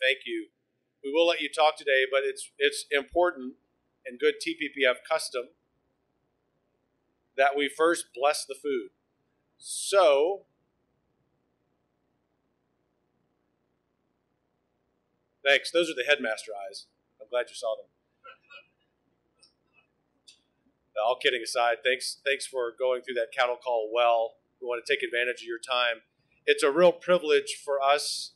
Thank you. We will let you talk today, but it's important and good TPPF custom that we first bless the food. So, thanks. Those are the headmaster eyes. I'm glad you saw them. All kidding aside, thanks for going through that cattle call well. We want to take advantage of your time. It's a real privilege for us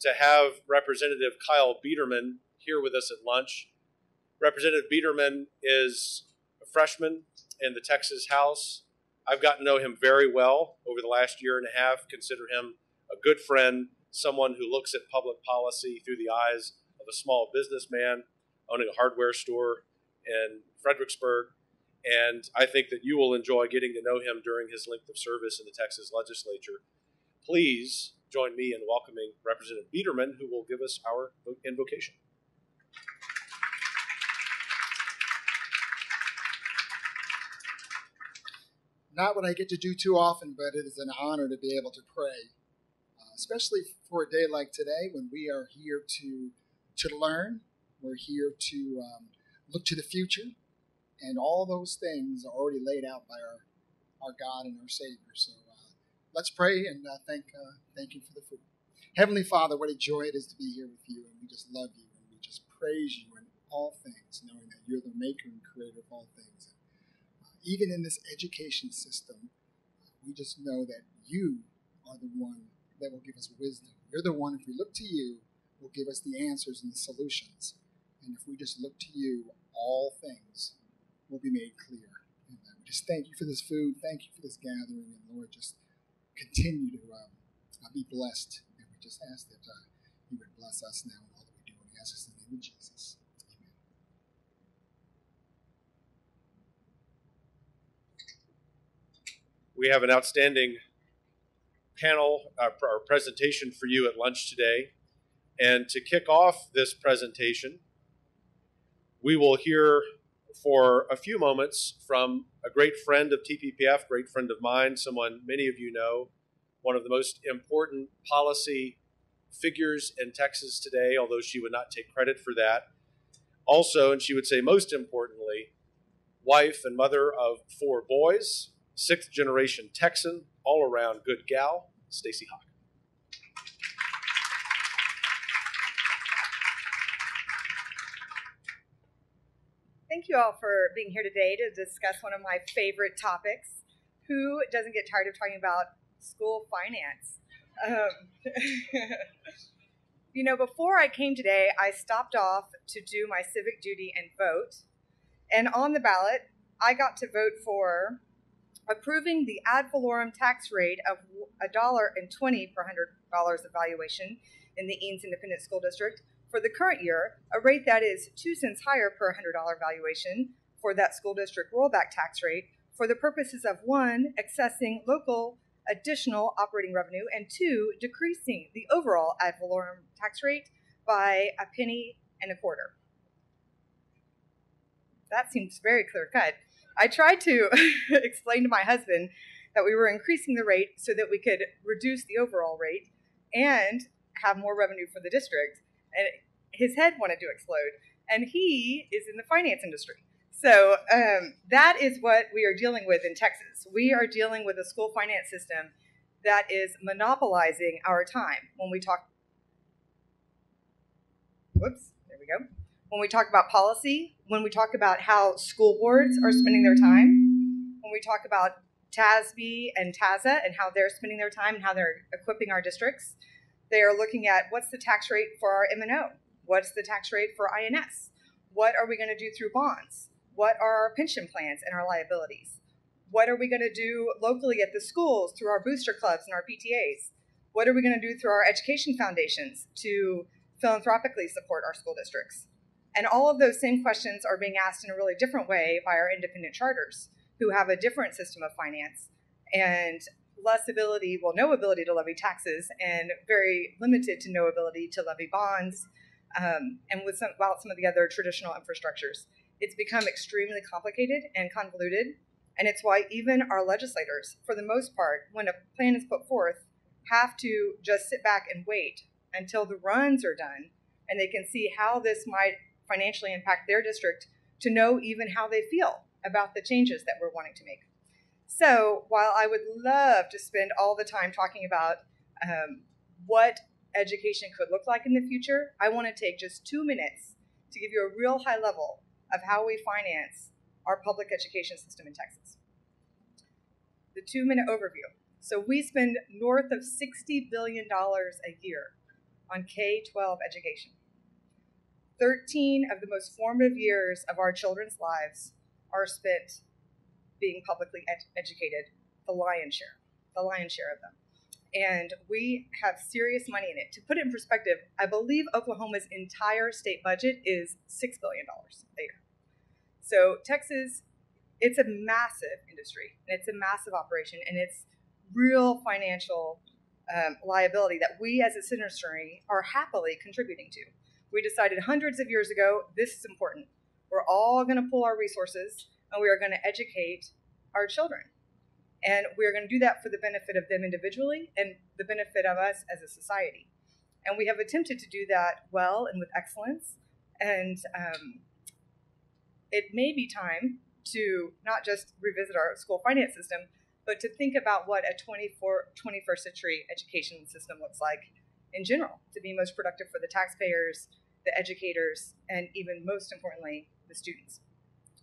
to have Representative Kyle Biederman here with us at lunch. Representative Biederman is a freshman in the Texas House. I've gotten to know him very well over the last year and a half, consider him a good friend, someone who looks at public policy through the eyes of a small businessman owning a hardware store in Fredericksburg. And I think that you will enjoy getting to know him during his length of service in the Texas legislature. Please join me in welcoming Representative Biederman, who will give us our invocation. Not what I get to do too often, but it is an honor to be able to pray, especially for a day like today when we are here to learn. We're here to look to the future, and all those things are already laid out by our God and our Savior. So let's pray and thank you for the food. Heavenly Father, what a joy it is to be here with you, and we just love you, and we just praise you in all things, knowing that you're the maker and creator of all things. Even in this education system, we just know that you are the one that will give us wisdom. You're the one, if we look to you, will give us the answers and the solutions. And if we just look to you, all things will be made clear. And we just thank you for this food. Thank you for this gathering. And Lord, just continue to be blessed. And we just ask that you would bless us now in all that we do. And we ask this in the name of Jesus. We have an outstanding panel or presentation for you at lunch today. And to kick off this presentation, we will hear for a few moments from a great friend of TPPF, great friend of mine, someone many of you know, one of the most important policy figures in Texas today, although she would not take credit for that. Also, and she would say most importantly, wife and mother of 4 boys, 6th generation Texan, all around good gal, Stacy Hawk. Thank you all for being here today to discuss one of my favorite topics. Who doesn't get tired of talking about school finance? Before I came today, I stopped off to do my civic duty and vote. And on the ballot, I got to vote for approving the ad valorem tax rate of $1.20 per $100 of valuation in the Eanes Independent School District for the current year, a rate that is 2 cents higher per $100 valuation for that school district rollback tax rate for the purposes of 1, accessing local additional operating revenue, and 2, decreasing the overall ad valorem tax rate by $0.0125. That seems very clear cut. I tried to explain to my husband that we were increasing the rate so that we could reduce the overall rate and have more revenue for the district. And his head wanted to explode. And he is in the finance industry. So that is what we are dealing with in Texas. We are dealing with a school finance system that is monopolizing our time. When we talk about policy, when we talk about how school boards are spending their time, when we talk about TASB and TASA and how they're spending their time and how they're equipping our districts, they are looking at what's the tax rate for our M&O? What's the tax rate for INS? What are we going to do through bonds? What are our pension plans and our liabilities? What are we going to do locally at the schools through our booster clubs and our PTAs? What are we going to do through our education foundations to philanthropically support our school districts? And all of those same questions are being asked in a really different way by our independent charters, who have a different system of finance and no ability to levy taxes, and very limited to no ability to levy bonds, and without some of the other traditional infrastructures. It's become extremely complicated and convoluted, and it's why even our legislators, for the most part, when a plan is put forth, have to just sit back and wait until the runs are done and they can see how this might financially impact their district, to know even how they feel about the changes that we're wanting to make. So while I would love to spend all the time talking about what education could look like in the future, I want to take just 2 minutes to give you a real high level of how we finance our public education system in Texas. The 2-minute overview. So we spend north of $60 billion a year on K-12 education. 13 of the most formative years of our children's lives are spent being publicly educated, the lion's share of them. And we have serious money in it. To put it in perspective, I believe Oklahoma's entire state budget is $6 billion a year. So Texas, it's a massive industry, and it's a massive operation, and it's real financial liability that we as a citizenry are happily contributing to. We decided hundreds of years ago, this is important. We're all going to pool our resources, and we are going to educate our children. And we're going to do that for the benefit of them individually and the benefit of us as a society. And we have attempted to do that well and with excellence. And it may be time to not just revisit our school finance system, but to think about what a 21st century education system looks like in general, to be most productive for the taxpayers, the educators, and even most importantly, the students.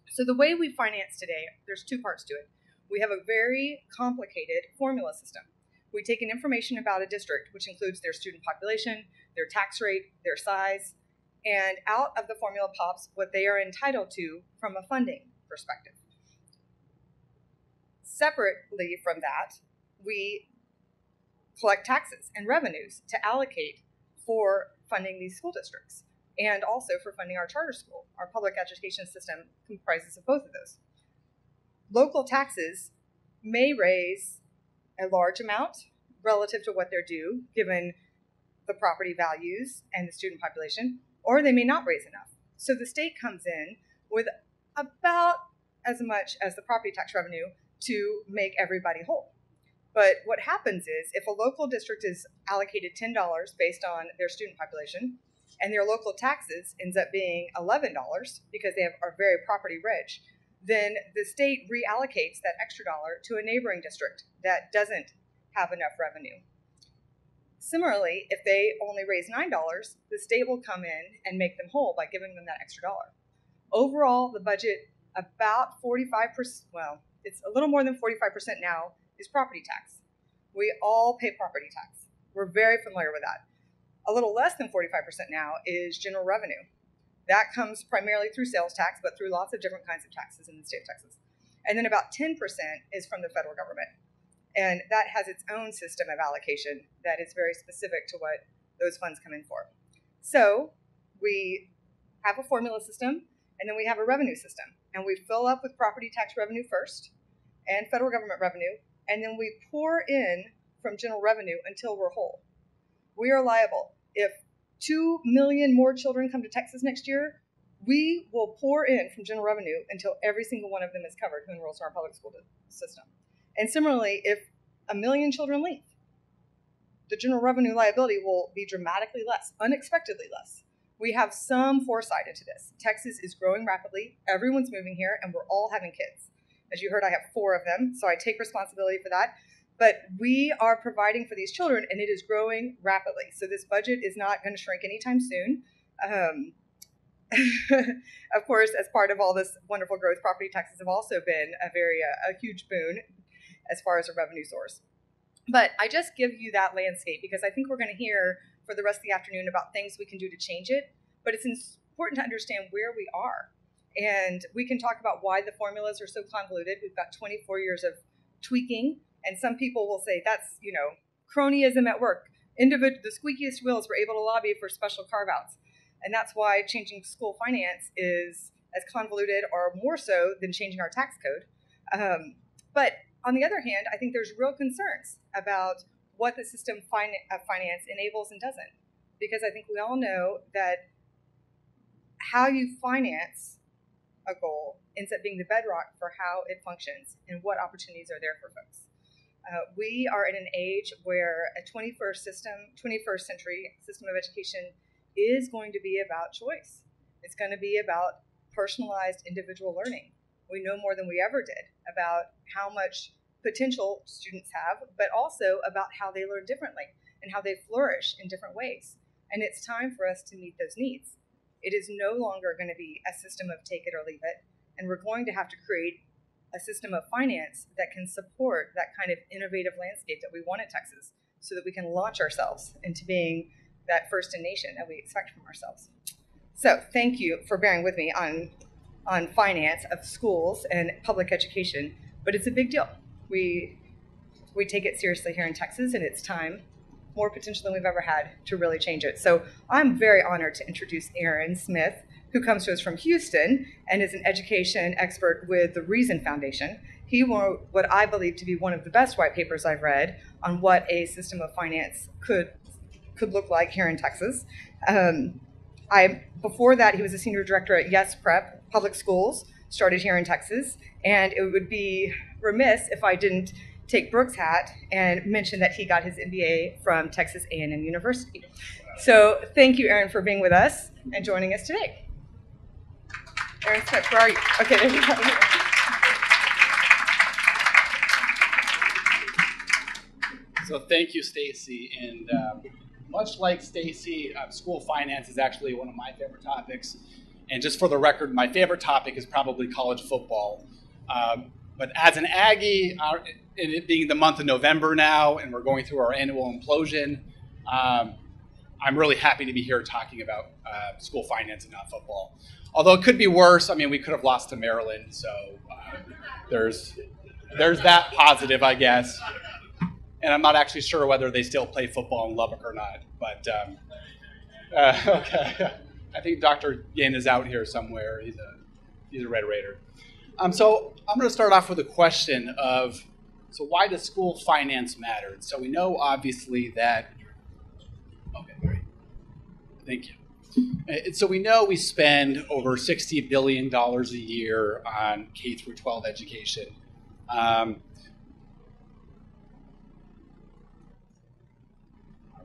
So the way we finance today, there's 2 parts to it. We have a very complicated formula system. We take in information about a district, which includes their student population, their tax rate, their size, and out of the formula pops what they are entitled to from a funding perspective. Separately from that, we collect taxes and revenues to allocate for funding these school districts and also for funding our charter school. Our public education system comprises of both of those. Local taxes may raise a large amount relative to what they're due, given the property values and the student population, or they may not raise enough. So the state comes in with about as much as the property tax revenue to make everybody whole. But what happens is, if a local district is allocated $10 based on their student population, and their local taxes ends up being $11 because they are very property rich, then the state reallocates that extra dollar to a neighboring district that doesn't have enough revenue. Similarly, if they only raise $9, the state will come in and make them whole by giving them that extra dollar. Overall, the budget, about 45%, well, it's a little more than 45% now, is property tax. We all pay property tax. We're very familiar with that. A little less than 45% now is general revenue. That comes primarily through sales tax, but through lots of different kinds of taxes in the state of Texas. And then about 10% is from the federal government. And that has its own system of allocation that is very specific to what those funds come in for. So we have a formula system, and then we have a revenue system. And we fill up with property tax revenue first and federal government revenue, and then we pour in from general revenue until we're whole. We are liable. If 2 million more children come to Texas next year, we will pour in from general revenue until every single one of them is covered who enrolls in our public school system. And similarly, if 1 million children leave, the general revenue liability will be dramatically less, unexpectedly less. We have some foresight into this. Texas is growing rapidly. Everyone's moving here, and we're all having kids. As you heard, I have 4 of them, so I take responsibility for that. But we are providing for these children, and it is growing rapidly. So this budget is not going to shrink anytime soon. Of course, as part of all this wonderful growth, property taxes have also been a huge boon as far as a revenue source. But I just give you that landscape because I think we're going to hear for the rest of the afternoon about things we can do to change it. But it's important to understand where we are. And we can talk about why the formulas are so convoluted. We've got 24 years of tweaking. And some people will say that's, cronyism at work. The squeakiest wheels were able to lobby for special carve-outs. And that's why changing school finance is as convoluted or more so than changing our tax code. But on the other hand, I think there's real concerns about what the system of finance enables and doesn't. Because I think we all know that how you finance a goal ends up being the bedrock for how it functions and what opportunities are there for folks. We are in an age where a 21st century system of education is going to be about choice. It's going to be about personalized individual learning. We know more than we ever did about how much potential students have, but also about how they learn differently and how they flourish in different ways. And it's time for us to meet those needs. It is no longer going to be a system of take it or leave it, and we're going to have to create a system of finance that can support that kind of innovative landscape that we want in Texas, so that we can launch ourselves into being that first in nation that we expect from ourselves. So thank you for bearing with me on finance of schools and public education, but it's a big deal. We take it seriously here in Texas, and it's time, more potential than we've ever had, to really change it. So I'm very honored to introduce Aaron Smith, who comes to us from Houston and is an education expert with the Reason Foundation. He wrote what I believe to be one of the best white papers I've read on what a system of finance could look like here in Texas. Before that, he was a senior director at Yes Prep Public Schools, started here in Texas, and it would be remiss if I didn't take Brooke's hat and mention that he got his MBA from Texas A&M University. So thank you, Aaron, for being with us and joining us today. Aaron Smith, where are you? Okay, there you go. So thank you, Stacy. And much like Stacy, school finance is actually one of my favorite topics. And just for the record, my favorite topic is probably college football. But as an Aggie, and it being the month of November now, and we're going through our annual implosion, I'm really happy to be here talking about school finance and not football. Although it could be worse. I mean, we could have lost to Maryland, so there's that positive, I guess. And I'm not actually sure whether they still play football in Lubbock or not. But okay, I think Dr. Yin is out here somewhere. He's a Red Raider. So I'm going to start off with a question of, so why does school finance matter? So we know obviously that. Okay, great. Thank you. So we know we spend over $60 billion a year on K through 12 education. All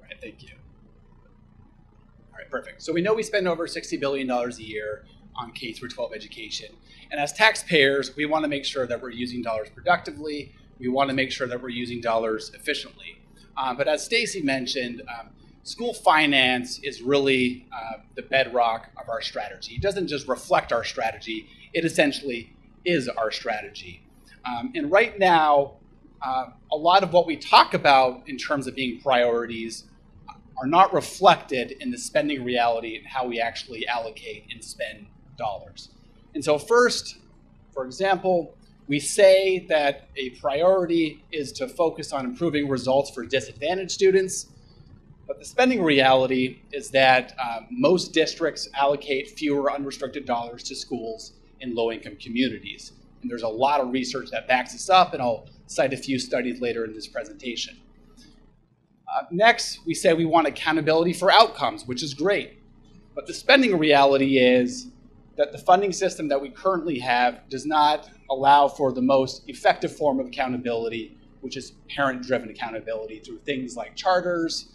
right, thank you. All right, perfect. So we know we spend over $60 billion a year on K through 12 education. And as taxpayers, we want to make sure that we're using dollars productively. We want to make sure that we're using dollars efficiently. But as Stacy mentioned, school finance is really the bedrock of our strategy. It doesn't just reflect our strategy, it essentially is our strategy. And right now, a lot of what we talk about in terms of being priorities are not reflected in the spending reality and how we actually allocate and spend dollars. And so first, for example, we say that a priority is to focus on improving results for disadvantaged students. But the spending reality is that most districts allocate fewer unrestricted dollars to schools in low-income communities. And there's a lot of research that backs this up, and I'll cite a few studies later in this presentation. Next, we say we want accountability for outcomes, which is great. But the spending reality is that the funding system that we currently have does not allow for the most effective form of accountability, which is parent-driven accountability through things like charters,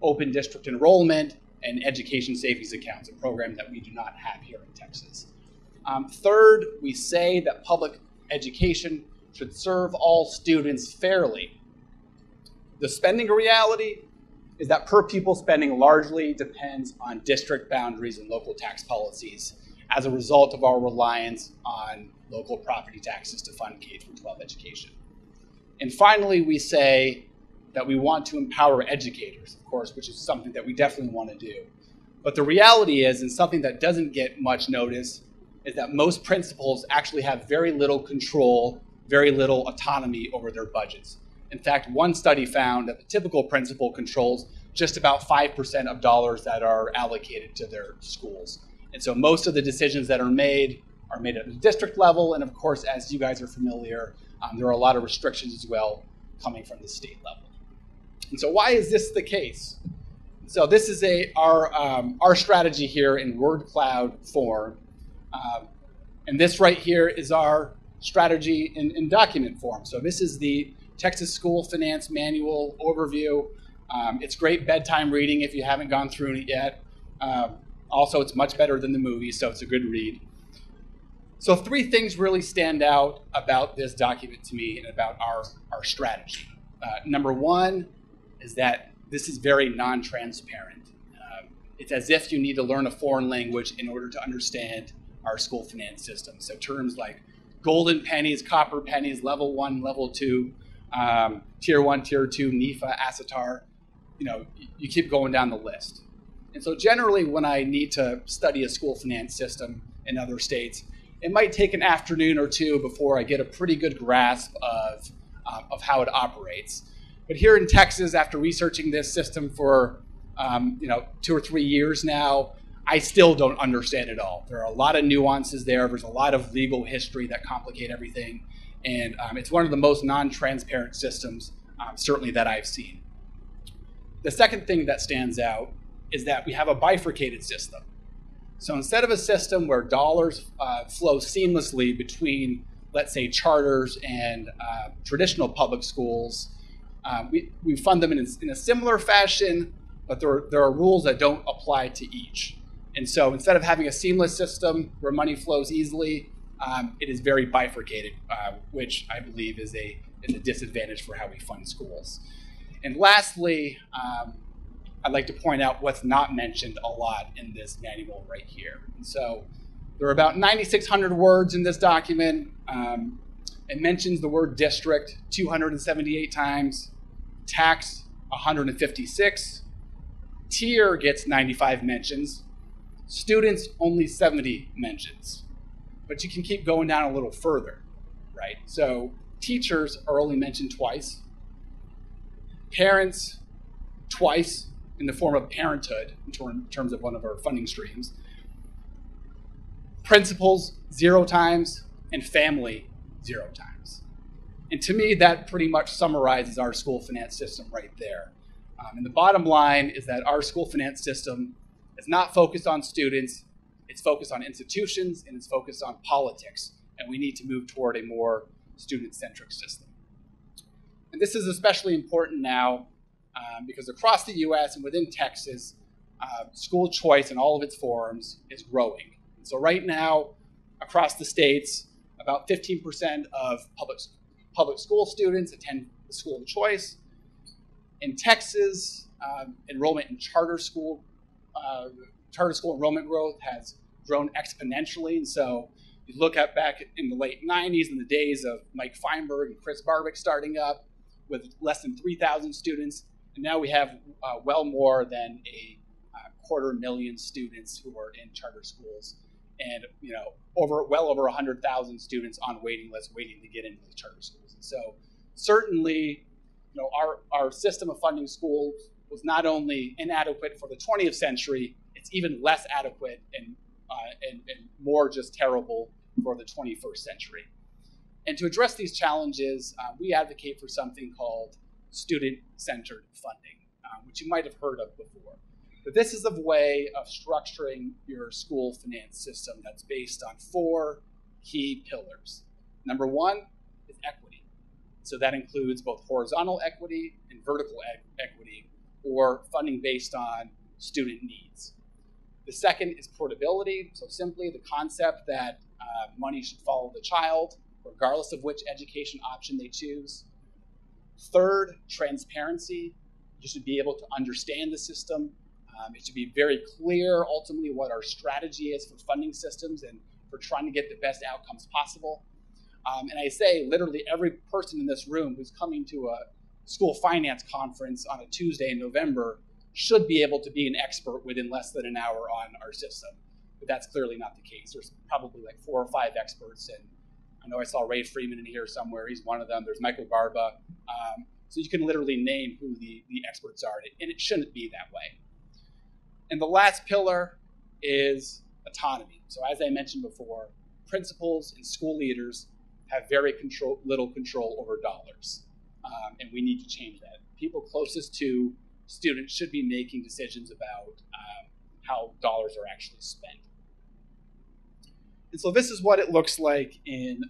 open district enrollment, and education savings accounts, a program that we do not have here in Texas. Third, we say that public education should serve all students fairly. The spending reality is that per pupil spending largely depends on district boundaries and local tax policies as a result of our reliance on local property taxes to fund K-12 education. And finally, we say that we want to empower educators, of course, which is something that we definitely want to do. But the reality is, and something that doesn't get much notice, is that most principals actually have very little control, very little autonomy over their budgets. In fact, one study found that the typical principal controls just about 5% of dollars that are allocated to their schools. And so most of the decisions that are made at the district level, and of course, as you guys are familiar, there are a lot of restrictions as well coming from the state level. And so why is this the case? So this is our strategy here in word cloud form. And this right here is our strategy in document form. So this is the Texas School Finance Manual overview. It's great bedtime reading if you haven't gone through it yet. Also, it's much better than the movie, so it's a good read. So 3 things really stand out about this document to me and about our strategy. Number 1 is that this is very non-transparent. It's as if you need to learn a foreign language in order to understand our school finance system. So terms like golden pennies, copper pennies, level 1, level 2, tier 1, tier 2, NEFA, ASETAR, you keep going down the list. And so generally when I need to study a school finance system in other states, it might take an afternoon or 2 before I get a pretty good grasp of how it operates. But here in Texas, after researching this system for 2 or 3 years now, I still don't understand it all. There are a lot of nuances there. There's a lot of legal history that complicate everything. And it's one of the most non-transparent systems, certainly that I've seen. The second thing that stands out is that we have a bifurcated system. So instead of a system where dollars flow seamlessly between, let's say, charters and traditional public schools, we fund them in a similar fashion, but there are rules that don't apply to each. And so instead of having a seamless system where money flows easily, it is very bifurcated, which I believe is a disadvantage for how we fund schools. And lastly, I'd like to point out what's not mentioned a lot in this manual right here. And so there are about 9,600 words in this document. It mentions the word district 278 times, tax 156, tier gets 95 mentions, students only 70 mentions. But you can keep going down a little further, right? So teachers are only mentioned twice, parents twice, in the form of parenthood, in terms of one of our funding streams. Principals 0 times, and family 0 times. And to me, that pretty much summarizes our school finance system right there. And the bottom line is that our school finance system is not focused on students, it's focused on institutions, and it's focused on politics. And we need to move toward a more student-centric system. And this is especially important now because across the U.S. and within Texas, school choice in all of its forms is growing. And so right now, across the states, about 15% of public school students attend the school of choice. In Texas, enrollment in charter school enrollment growth has grown exponentially. And so you look at back in the late 90s, in the days of Mike Feinberg and Chris Barbick starting up with less than 3,000 students. And now we have well more than a 250,000 students who are in charter schools, and well over 100,000 students on waiting lists waiting to get into the charter schools. And so certainly, our system of funding schools was not only inadequate for the 20th century, it's even less adequate and more just terrible for the 21st century. And to address these challenges, we advocate for something called student-centered funding, which you might have heard of before. But this is a way of structuring your school finance system that's based on 4 key pillars. Number 1 is equity. So that includes both horizontal equity and vertical equity, or funding based on student needs. The second is portability, so simply the concept that money should follow the child, regardless of which education option they choose. Third, transparency. You should be able to understand the system. It should be very clear, ultimately, what our strategy is for funding systems and for trying to get the best outcomes possible. And I say literally every person in this room who's coming to a school finance conference on a Tuesday in November should be able to be an expert within less than an hour on our system. But that's clearly not the case. There's probably like 4 or 5 experts, and I know I saw Ray Freeman in here somewhere. He's one of them. There's Michael Barba. So you can literally name who the experts are, and it shouldn't be that way. And the last pillar is autonomy. So as I mentioned before, principals and school leaders have very little control over dollars, and we need to change that. People closest to students should be making decisions about how dollars are actually spent. And so this is what it looks like in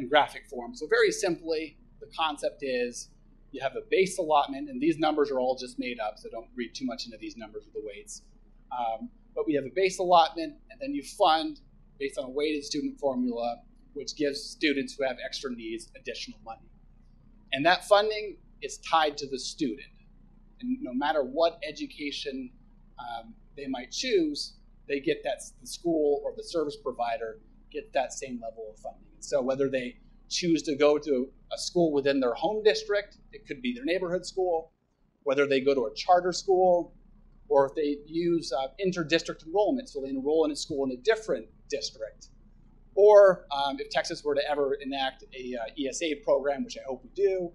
graphic form. So very simply, the concept is you have a base allotment, and these numbers are all just made up, so don't read too much into these numbers or the weights. But we have a base allotment, and then you fund based on a weighted student formula, which gives students who have extra needs additional money. And that funding is tied to the student. And no matter what education they might choose, they get that, the school or the service provider get that same level of funding. And so whether they choose to go to a school within their home district, it could be their neighborhood school, whether they go to a charter school, or if they use inter-district enrollment, so they enroll in a school in a different district, or if Texas were to ever enact a ESA program, which I hope we do,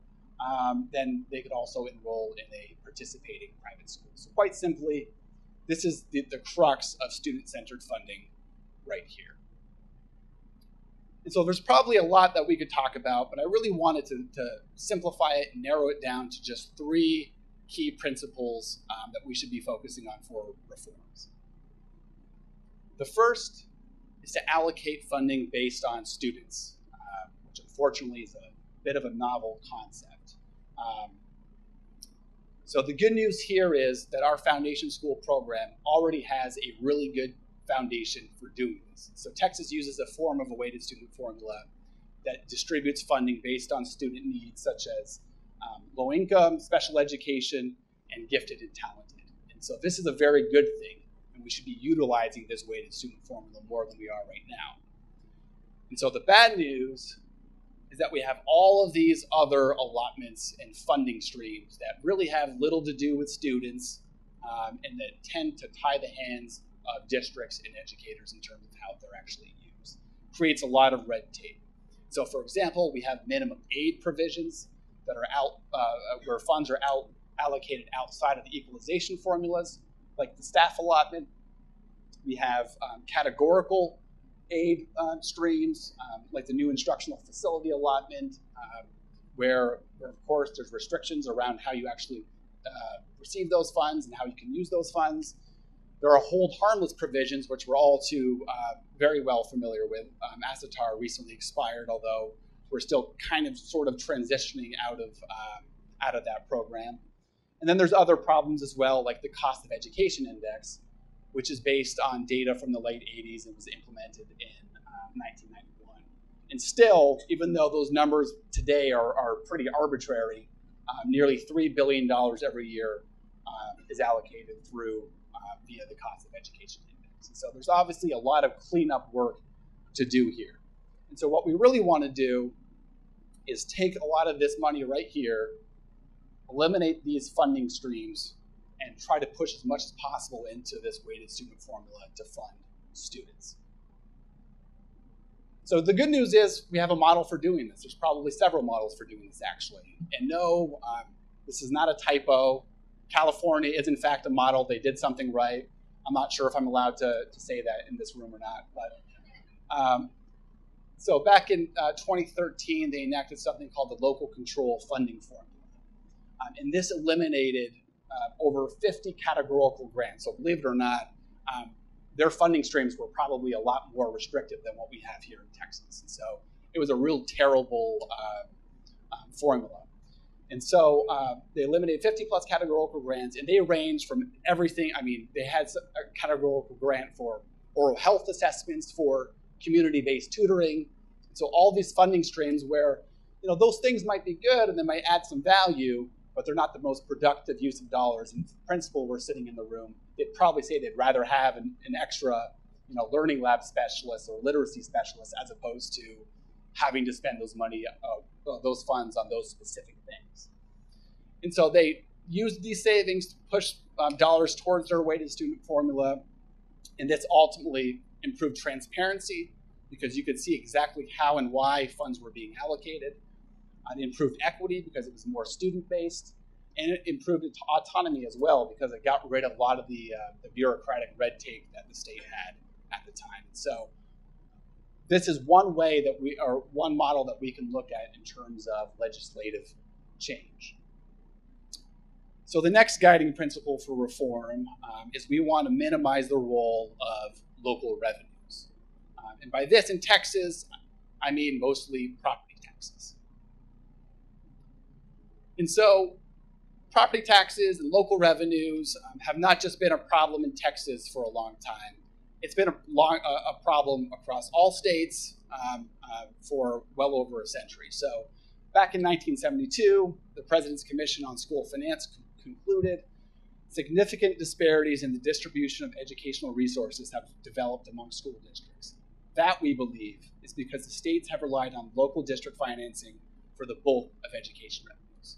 then they could also enroll in a participating private school. So quite simply, this is the crux of student-centered funding right here. And so there's probably a lot that we could talk about, but I really wanted to simplify it and narrow it down to just 3 key principles that we should be focusing on for reforms. The first is to allocate funding based on students, which unfortunately is a bit of a novel concept. So the good news here is that our foundation school program already has a really good foundation for doing this. So Texas uses a form of a weighted student formula that distributes funding based on student needs, such as low income, special education, and gifted and talented. And so this is a very good thing, and we should be utilizing this weighted student formula more than we are right now. And so the bad news is that we have all of these other allotments and funding streams that really have little to do with students and that tend to tie the hands of districts and educators in terms of how they're actually used. Creates a lot of red tape. So for example, we have minimum aid provisions that are out, where funds are allocated outside of the equalization formulas, like the staff allotment. We have categorical aid streams, like the new instructional facility allotment, where of course there's restrictions around how you actually receive those funds and how you can use those funds. There are hold harmless provisions, which we're all too very well familiar with. ASATAR recently expired, although we're still kind of sort of transitioning out of that program. And then there's other problems as well, like the cost of education index, which is based on data from the late 80s and was implemented in 1991. And still, even though those numbers today are pretty arbitrary, nearly $3 billion every year is allocated through via the cost of education index. And so there's obviously a lot of cleanup work to do here. And so what we really want to do is take a lot of this money right here, eliminate these funding streams, and try to push as much as possible into this weighted student formula to fund students. So the good news is we have a model for doing this. There's probably several models for doing this, actually. And no, this is not a typo. California is, in fact, a model. They did something right. I'm not sure if I'm allowed to say that in this room or not. But so back in 2013, they enacted something called the Local Control Funding Formula. And this eliminated over 50 categorical grants. So believe it or not, their funding streams were probably a lot more restrictive than what we have here in Texas. And so it was a real terrible formula. And so they eliminated 50 plus categorical grants, and they ranged from everything. I mean, they had a categorical grant for oral health assessments, for community-based tutoring. So all these funding streams where, you know, those things might be good and they might add some value, but they're not the most productive use of dollars. And if the principal were sitting in the room, they'd probably say they'd rather have an extra, you know, learning lab specialist or literacy specialist as opposed to having to spend those funds on those specific things. And so they used these savings to push dollars towards their weighted student formula, and this ultimately improved transparency because you could see exactly how and why funds were being allocated. It improved equity because it was more student-based, and it improved autonomy as well because it got rid of a lot of the bureaucratic red tape that the state had at the time. And so this is one way that one model that we can look at in terms of legislative change. So the next guiding principle for reform is we want to minimize the role of local revenues. And by this in Texas, I mean mostly property taxes. And so property taxes and local revenues have not just been a problem in Texas for a long time. It's been a problem across all states for well over a century. So back in 1972, the President's Commission on School Finance concluded significant disparities in the distribution of educational resources have developed among school districts. That, we believe, is because the states have relied on local district financing for the bulk of education revenues.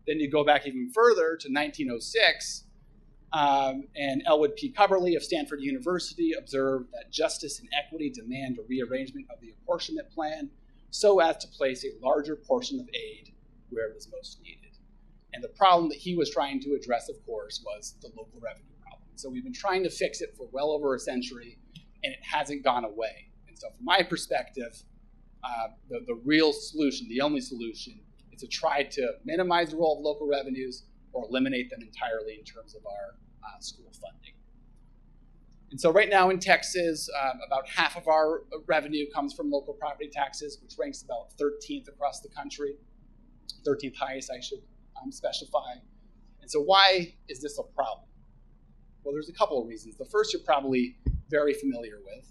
Then you go back even further to 1906, and Elwood P. Cubberley of Stanford University observed that justice and equity demand a rearrangement of the apportionment plan so as to place a larger portion of aid where it was most needed. And the problem that he was trying to address, of course, was the local revenue problem. So we've been trying to fix it for well over a century, and it hasn't gone away. And so from my perspective, the real solution, the only solution, is to try to minimize the role of local revenues or eliminate them entirely in terms of our school funding. And so right now in Texas, about half of our revenue comes from local property taxes, which ranks about 13th across the country, 13th highest, I should specify. And so why is this a problem? Well, there's a couple of reasons. The first you're probably very familiar with,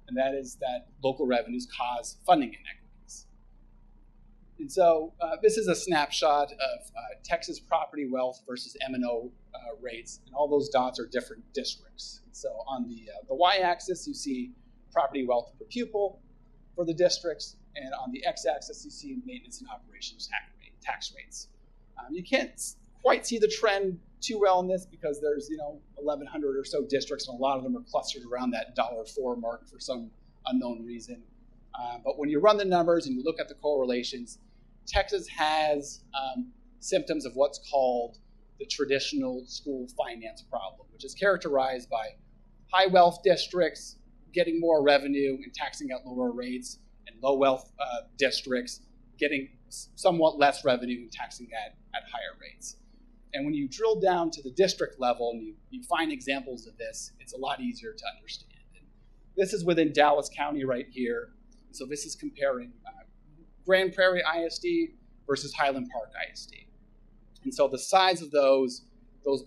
and that is that local revenues cause funding inequities. And so this is a snapshot of Texas property wealth versus M&O rates, and all those dots are different districts. So on the y-axis, you see property wealth per pupil for the districts, and on the x-axis, you see maintenance and operations tax rates. You can't quite see the trend too well in this because there's 1,100 or so districts, and a lot of them are clustered around that $4 mark for some unknown reason. But when you run the numbers and you look at the correlations, Texas has symptoms of what's called the traditional school finance problem, which is characterized by high wealth districts getting more revenue and taxing at lower rates, and low wealth districts getting somewhat less revenue and taxing at higher rates. And when you drill down to the district level and you find examples of this, it's a lot easier to understand. And this is within Dallas County right here. So this is comparing Grand Prairie ISD versus Highland Park ISD. And so the size of those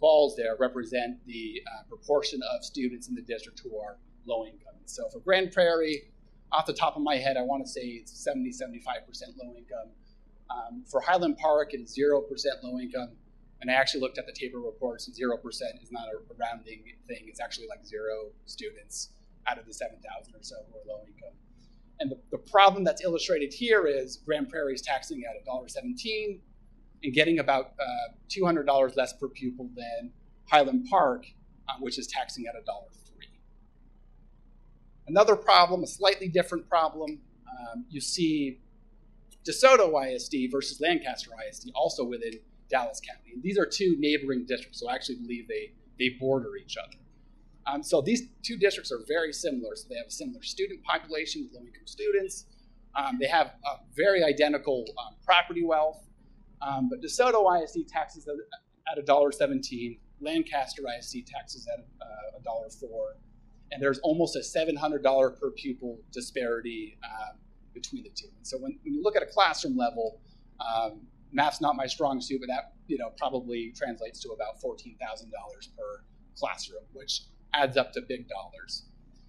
balls there represent the proportion of students in the district who are low income. So for Grand Prairie, off the top of my head, I want to say it's 70-75% low income. For Highland Park, it is 0% low income. And I actually looked at the Tabor reports, and 0% is not a rounding thing. It's actually like 0 students out of the 7,000 or so who are low income. And the problem that's illustrated here is Grand Prairie is taxing at $1.17 and getting about $200 less per pupil than Highland Park, which is taxing at $1.03. Another problem, a slightly different problem, you see DeSoto ISD versus Lancaster ISD, also within Dallas County. And these are two neighboring districts, so I actually believe they border each other. So these two districts are very similar. So they have a similar student population with low-income students. They have a very identical property wealth. But DeSoto ISD taxes at $1.17. Lancaster ISD taxes at $1.04. And there's almost a $700 per pupil disparity between the two. And so when you look at a classroom level, math's not my strong suit, but that probably translates to about $14,000 per classroom, which adds up to big dollars.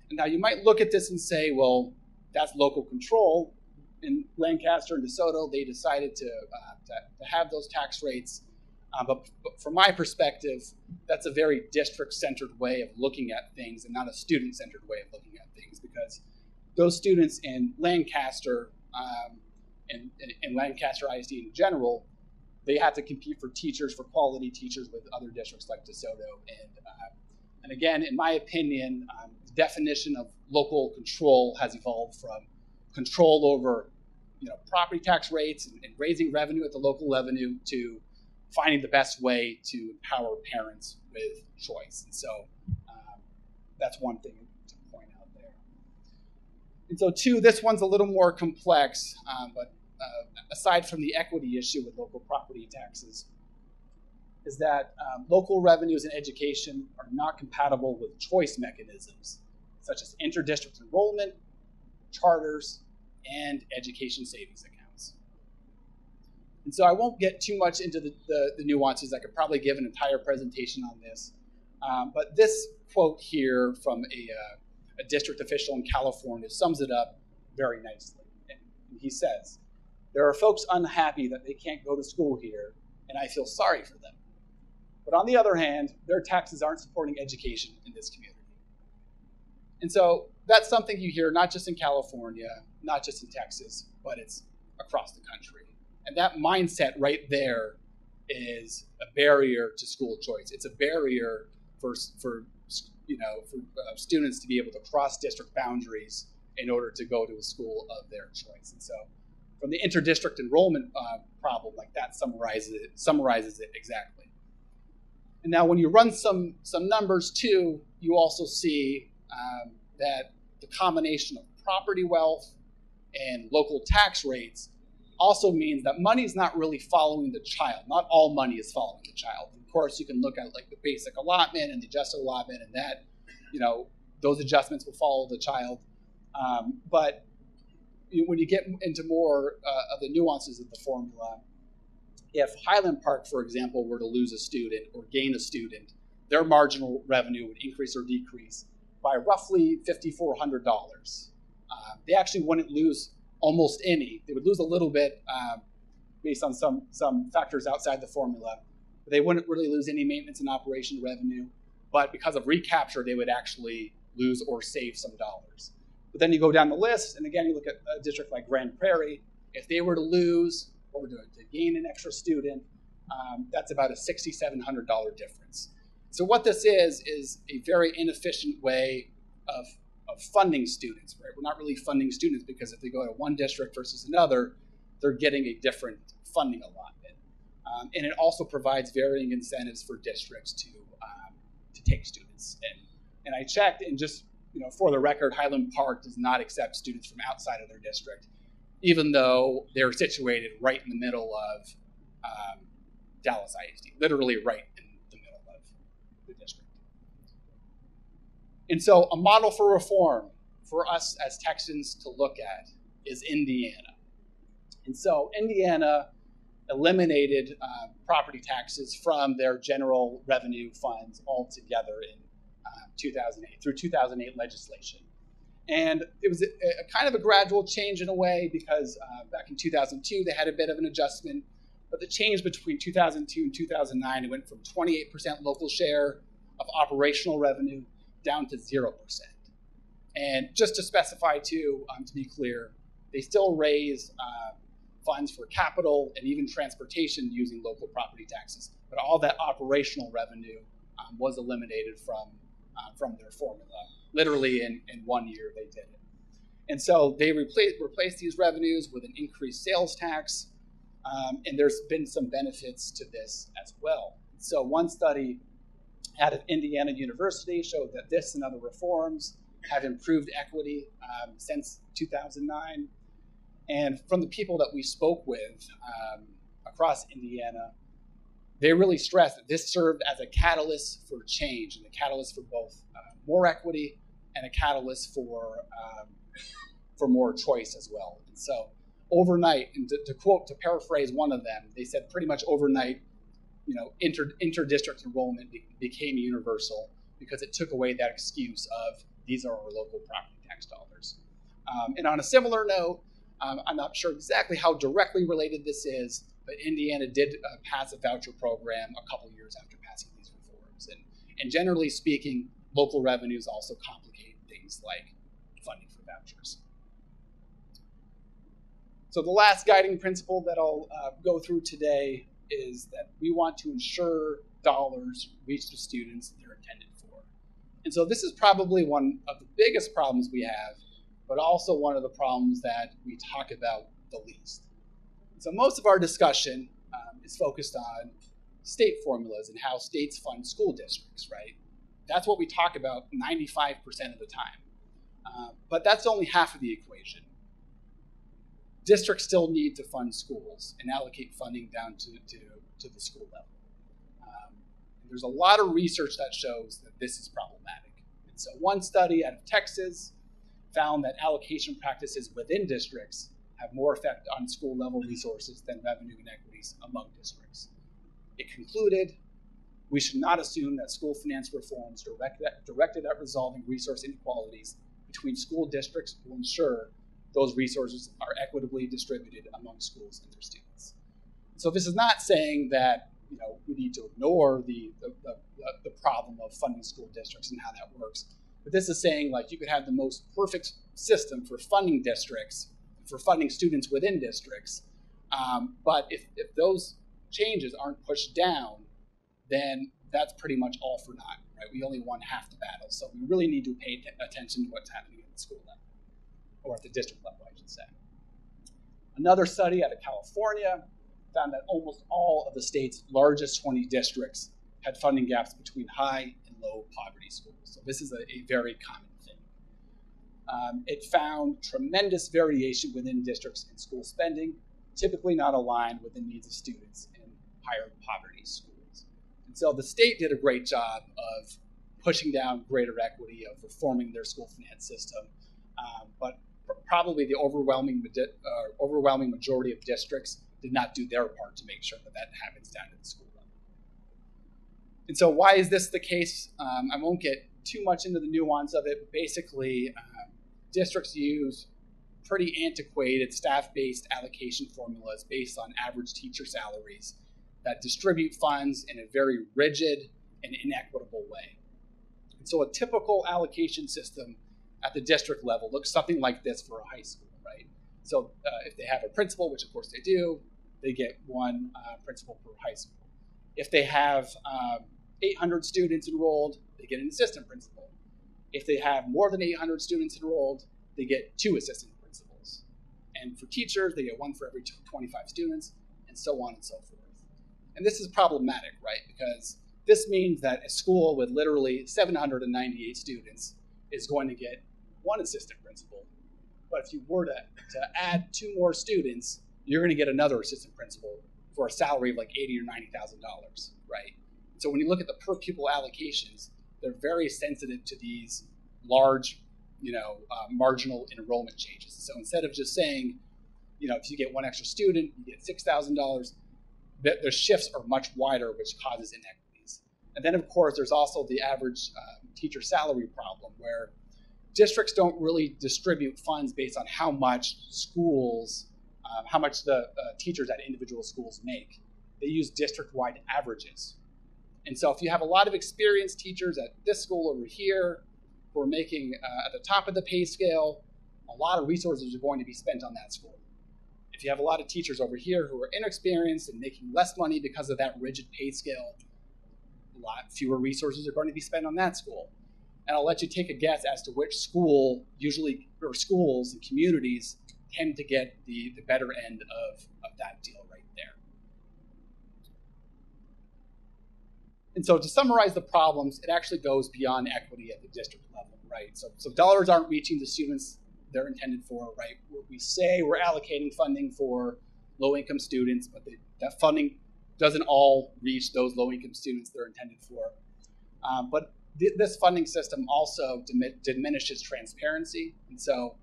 And now you might look at this and say, well, that's local control. In Lancaster and DeSoto, they decided to have those tax rates. But from my perspective, that's a very district-centered way of looking at things and not a student-centered way of looking at things, because those students in Lancaster and Lancaster ISD in general, they have to compete for teachers, for quality teachers with other districts like DeSoto. And again, in my opinion, the definition of local control has evolved from control over property tax rates and raising revenue at the local revenue to finding the best way to empower parents with choice. And so that's one thing to point out there. And so two, this one's a little more complex, but aside from the equity issue with local property taxes, is that local revenues in education are not compatible with choice mechanisms, such as interdistrict enrollment, charters, and education savings accounts. And so I won't get too much into the nuances. I could probably give an entire presentation on this. But this quote here from a district official in California sums it up very nicely. And he says, "There are folks unhappy that they can't go to school here, and I feel sorry for them. But on the other hand, their taxes aren't supporting education in this community." And so that's something you hear not just in California, not just in Texas, but it's across the country. And that mindset right there is a barrier to school choice. It's a barrier for students to be able to cross district boundaries in order to go to a school of their choice. And so from the interdistrict enrollment problem, like that summarizes it exactly. And now when you run some numbers too, you also see that the combination of property wealth and local tax rates also means that money is not really following the child. Not all money is following the child. Of course, you can look at like the basic allotment and the adjusted allotment, and that, those adjustments will follow the child. But when you get into more of the nuances of the formula, if Highland Park, for example, were to lose a student or gain a student, their marginal revenue would increase or decrease by roughly $5,400. They actually wouldn't lose almost any. They would lose a little bit based on some factors outside the formula. But they wouldn't really lose any maintenance and operation revenue. But because of recapture, they would actually lose or save some dollars. But then you go down the list, and again, you look at a district like Grand Prairie. If they were to lose or to gain an extra student, that's about a $6,700 difference. So what this is a very inefficient way of funding students, right? We're not really funding students because if they go to one district versus another, they're getting a different funding allotment. And it also provides varying incentives for districts to take students. And I checked, and just for the record, Highland Park does not accept students from outside of their district, even though they're situated right in the middle of Dallas ISD, literally right in the middle of the district. And so a model for reform for us as Texans to look at is Indiana. And so Indiana eliminated property taxes from their general revenue funds altogether in 2008, through 2008 legislation. And it was a kind of a gradual change in a way because back in 2002, they had a bit of an adjustment. But the change between 2002 and 2009, it went from 28% local share of operational revenue down to 0%. And just to specify too, to be clear, they still raise funds for capital and even transportation using local property taxes. But all that operational revenue was eliminated from their formula. Literally in 1 year they did it. And so they replaced these revenues with an increased sales tax. And there's been some benefits to this as well. So one study out of Indiana University showed that this and other reforms have improved equity since 2009. And from the people that we spoke with across Indiana, they really stressed that this served as a catalyst for change and a catalyst for both more equity and a catalyst for more choice as well. And so overnight, and to paraphrase one of them, they said pretty much overnight, interdistrict enrollment became universal because it took away that excuse of these are our local property tax dollars. And on a similar note, I'm not sure exactly how directly related this is, but Indiana did pass a voucher program a couple years after passing these reforms. And generally speaking, local revenues also complicate things like funding for vouchers. So the last guiding principle that I'll go through today is that we want to ensure dollars reach the students they're intended for. And so this is probably one of the biggest problems we have, but also one of the problems that we talk about the least. So most of our discussion is focused on state formulas and how states fund school districts, right? That's what we talk about 95% of the time. But that's only half of the equation. Districts still need to fund schools and allocate funding down to the school level. There's a lot of research that shows that this is problematic. And so one study out of Texas found that allocation practices within districts have more effect on school-level resources than revenue inequities among districts. It concluded, we should not assume that school finance reforms directed at resolving resource inequalities between school districts will ensure those resources are equitably distributed among schools and their students. So this is not saying that we need to ignore the problem of funding school districts and how that works. But this is saying, like, you could have the most perfect system for funding districts, for funding students within districts, but if those changes aren't pushed down, then that's pretty much all for naught, right? We only won half the battle. So we really need to pay attention to what's happening at the school level, or at the district level, I should say. Another study out of California found that almost all of the state's largest 20 districts had funding gaps between high and low poverty schools. So this is a very common thing. It found tremendous variation within districts in school spending, typically not aligned with the needs of students in higher poverty schools. And so the state did a great job of pushing down greater equity, of reforming their school finance system, but probably the overwhelming majority of districts did not do their part to make sure that happens down at the school level. And so why is this the case? I won't get too much into the nuance of it, but basically districts use pretty antiquated staff-based allocation formulas based on average teacher salaries that distribute funds in a very rigid and inequitable way. And so a typical allocation system at the district level looks something like this for a high school, right? So if they have a principal, which of course they do, they get one principal per high school. If they have 800 students enrolled, they get an assistant principal. If they have more than 800 students enrolled, they get 2 assistant principals. And for teachers, they get 1 for every 25 students, and so on and so forth. And this is problematic, right? Because this means that a school with literally 798 students is going to get 1 assistant principal. But if you were to add 2 more students, you're going to get another assistant principal for a salary of like $80,000 or $90,000, right? So when you look at the per pupil allocations, they're very sensitive to these large, marginal enrollment changes. So instead of just saying, if you get 1 extra student, you get $6,000, the shifts are much wider, which causes inequities. And then, of course, there's also the average teacher salary problem, where districts don't really distribute funds based on how much the teachers at individual schools make. They use district-wide averages. And so if you have a lot of experienced teachers at this school over here who are making at the top of the pay scale, a lot of resources are going to be spent on that school. If you have a lot of teachers over here who are inexperienced and making less money because of that rigid pay scale, a lot fewer resources are going to be spent on that school. And I'll let you take a guess as to which school schools and communities tend to get the better end of that deal right there. And so to summarize the problems, it actually goes beyond equity at the district level, right? So dollars aren't reaching the students they're intended for, right? We say we're allocating funding for low-income students, but that funding doesn't all reach those low-income students they're intended for. But this funding system also diminishes transparency, and so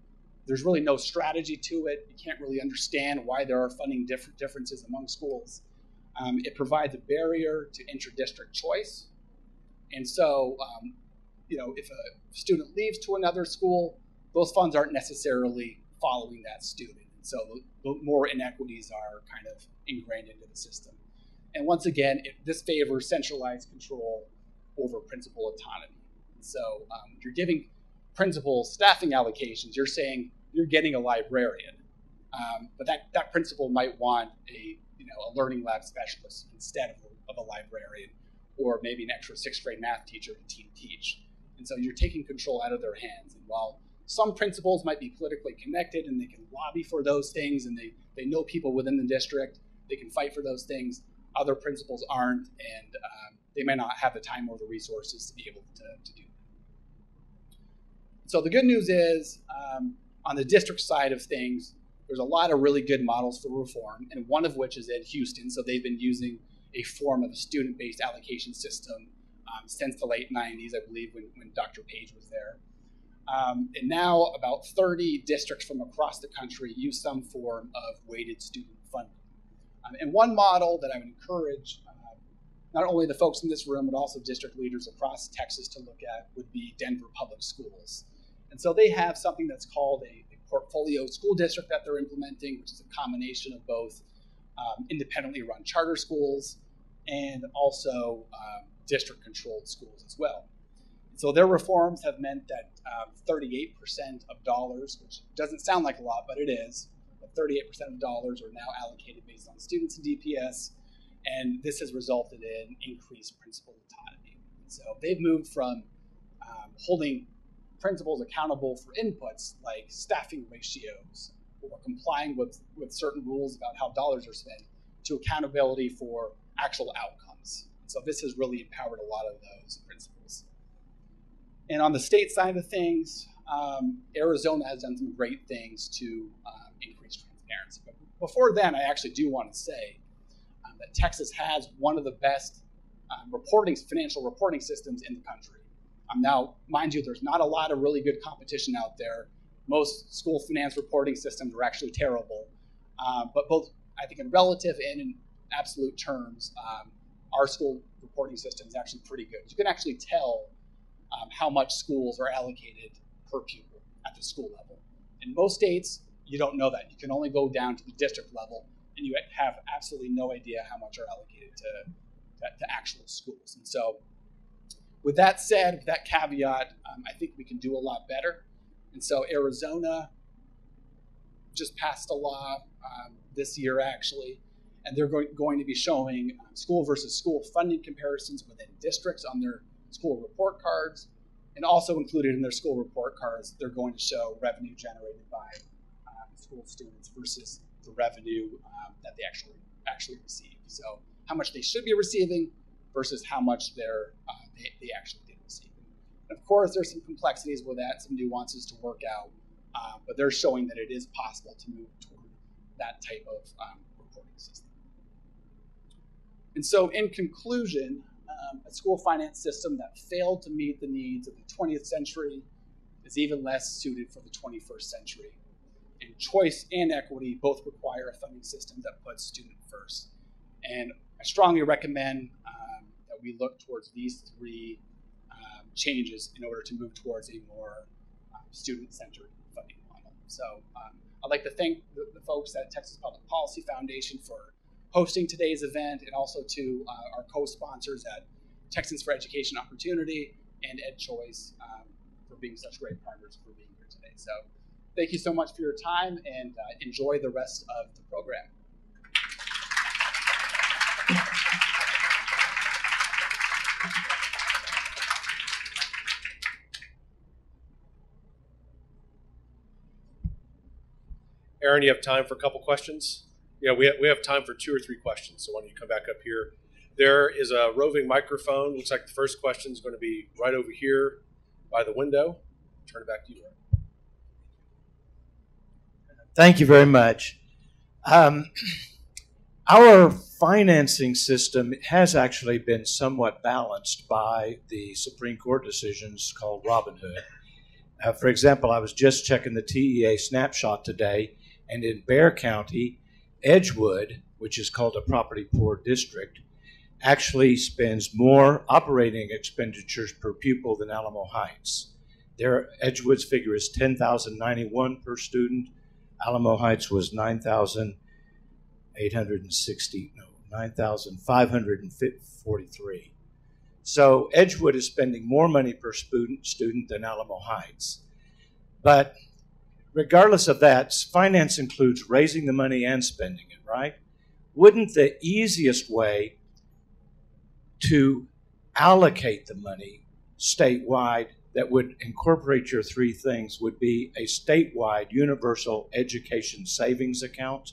there's really no strategy to it. You can't really understand why there are funding differences among schools. It provides a barrier to intra-district choice, and so if a student leaves to another school, those funds aren't necessarily following that student. And so the more inequities are kind of ingrained into the system. And once again, this favors centralized control over principal autonomy. And so you're giving principals staffing allocations. You're saying you're getting a librarian, but that principal might want a learning lab specialist instead of a librarian, or maybe an extra 6th grade math teacher to team teach. And so you're taking control out of their hands. And while some principals might be politically connected and they can lobby for those things, and they know people within the district, they can fight for those things, other principals aren't, and they may not have the time or the resources to be able to do that. So the good news is, on the district side of things, there's a lot of really good models for reform, and one of which is in Houston. So they've been using a form of a student-based allocation system since the late 90s, I believe, when Dr. Page was there. And now about 30 districts from across the country use some form of weighted student funding. And one model that I would encourage not only the folks in this room, but also district leaders across Texas to look at would be Denver Public Schools. And so they have something that's called a portfolio school district that they're implementing, which is a combination of both independently run charter schools and also district-controlled schools as well. So their reforms have meant that 38% of dollars, which doesn't sound like a lot, but it is, but 38% of dollars are now allocated based on students in DPS, and this has resulted in increased principal autonomy. So they've moved from holding principals accountable for inputs like staffing ratios or complying with certain rules about how dollars are spent to accountability for actual outcomes. So this has really empowered a lot of those principals. And on the state side of things, Arizona has done some great things to increase transparency. But before then, I actually do want to say that Texas has one of the best financial reporting systems in the country. Now, mind you, there's not a lot of really good competition out there. Most school finance reporting systems are actually terrible. But both, I think, in relative and in absolute terms, our school reporting system is actually pretty good. You can actually tell how much schools are allocated per pupil at the school level. In most states, you don't know that. You can only go down to the district level, and you have absolutely no idea how much are allocated to actual schools. And so, with that said, with that caveat, I think we can do a lot better. And so Arizona just passed a law this year, actually, and they're going to be showing school versus school funding comparisons within districts on their school report cards, and also included in their school report cards, they're going to show revenue generated by school students versus the revenue that they actually receive. So how much they should be receiving versus how much they actually did receive. And of course, there's some complexities with that, some nuances to work out, but they're showing that it is possible to move toward that type of reporting system. And so in conclusion, a school finance system that failed to meet the needs of the 20th century is even less suited for the 21st century. And choice and equity both require a funding system that puts student first. And I strongly recommend that we look towards these three changes in order to move towards a more student-centered funding model. So I'd like to thank the folks at Texas Public Policy Foundation for hosting today's event, and also to our co-sponsors at Texans for Education Opportunity and EdChoice for being such great partners for being here today. So thank you so much for your time, and enjoy the rest of the program. Aaron, you have time for a couple questions? Yeah, we have time for 2 or 3 questions, so why don't you come back up here. There is a roving microphone. Looks like the first question is going to be right over here by the window. Turn it back to you, Aaron. Thank you very much. Our financing system has actually been somewhat balanced by the Supreme Court decisions called Robin Hood. For example, I was just checking the TEA snapshot today, and in Bexar County, Edgewood, which is called a property poor district, actually spends more operating expenditures per pupil than Alamo Heights. Edgewood's figure is $10,091 per student. Alamo Heights was $9,543. So Edgewood is spending more money per student than Alamo Heights. But regardless of that, finance includes raising the money and spending it, right? Wouldn't the easiest way to allocate the money statewide that would incorporate your 3 things would be a statewide universal education savings account,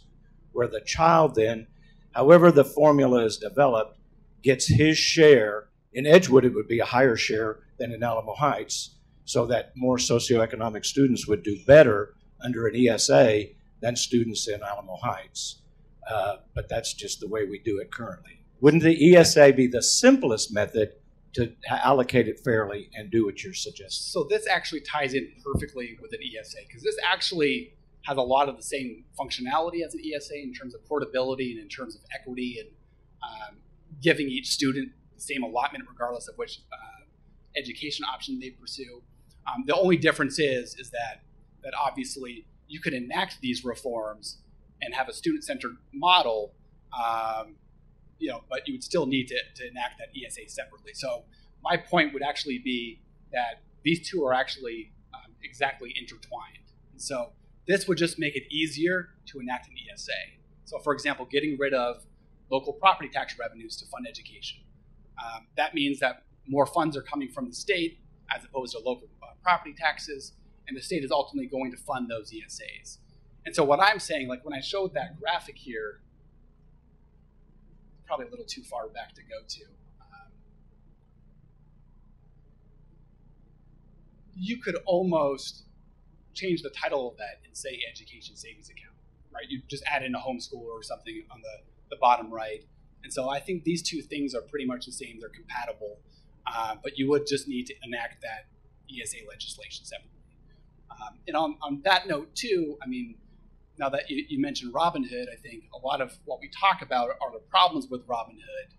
where the child then, however the formula is developed, gets his share. In Edgewood, it would be a higher share than in Alamo Heights, so that more socioeconomic students would do better under an ESA than students in Alamo Heights. But that's just the way we do it currently. Wouldn't the ESA be the simplest method to allocate it fairly and do what you're suggesting. So this actually ties in perfectly with an ESA, because this actually has a lot of the same functionality as an ESA in terms of portability and in terms of equity and giving each student the same allotment regardless of which education option they pursue. The only difference is that obviously you could enact these reforms and have a student-centered model, but you would still need to enact that ESA separately. So my point would actually be that these two are actually exactly intertwined. And so this would just make it easier to enact an ESA. So for example, getting rid of local property tax revenues to fund education. That means that more funds are coming from the state as opposed to local property taxes, and the state is ultimately going to fund those ESAs. And so what I'm saying, like when I showed that graphic here, probably a little too far back to go to, you could almost change the title of that and say education savings account, right? You just add in a homeschool or something on the bottom right. And so I think these two things are pretty much the same. They're compatible, but you would just need to enact that ESA legislation separately. And on that note too, I mean, now that you mentioned Robinhood, I think a lot of what we talk about are the problems with Robinhood,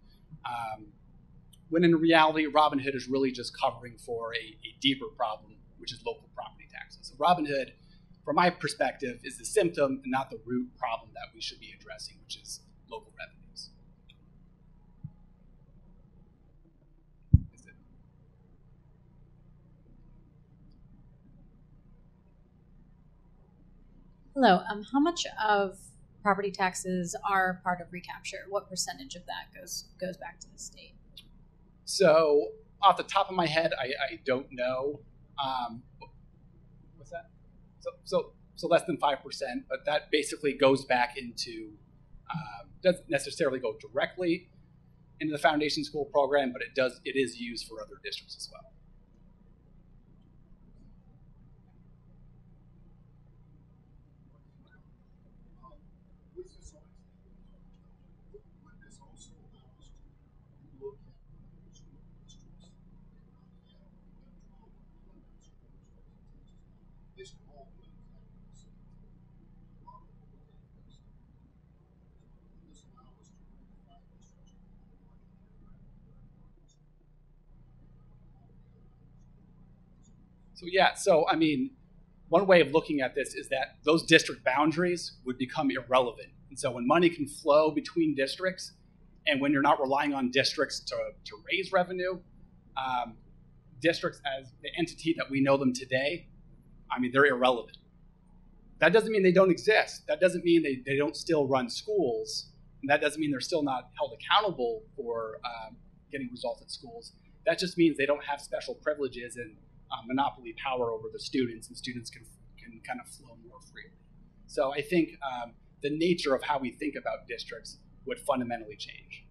when in reality, Robinhood is really just covering for a deeper problem, which is local property taxes. So Robinhood, from my perspective, is the symptom and not the root problem that we should be addressing, which is local revenues. Hello. How much of property taxes are part of recapture? What percentage of that goes back to the state? So off the top of my head, I don't know. What's that? So less than 5%, but that basically goes back into, doesn't necessarily go directly into the foundation school program, but it is used for other districts as well. So I mean, one way of looking at this is that those district boundaries would become irrelevant. And so when money can flow between districts, and when you're not relying on districts to raise revenue, districts as the entity that we know them today, I mean, they're irrelevant. That doesn't mean they don't exist. That doesn't mean they don't still run schools. And that doesn't mean they're still not held accountable for getting results at schools. That just means they don't have special privileges and monopoly power over the students, and students can kind of flow more freely. So I think the nature of how we think about districts would fundamentally change.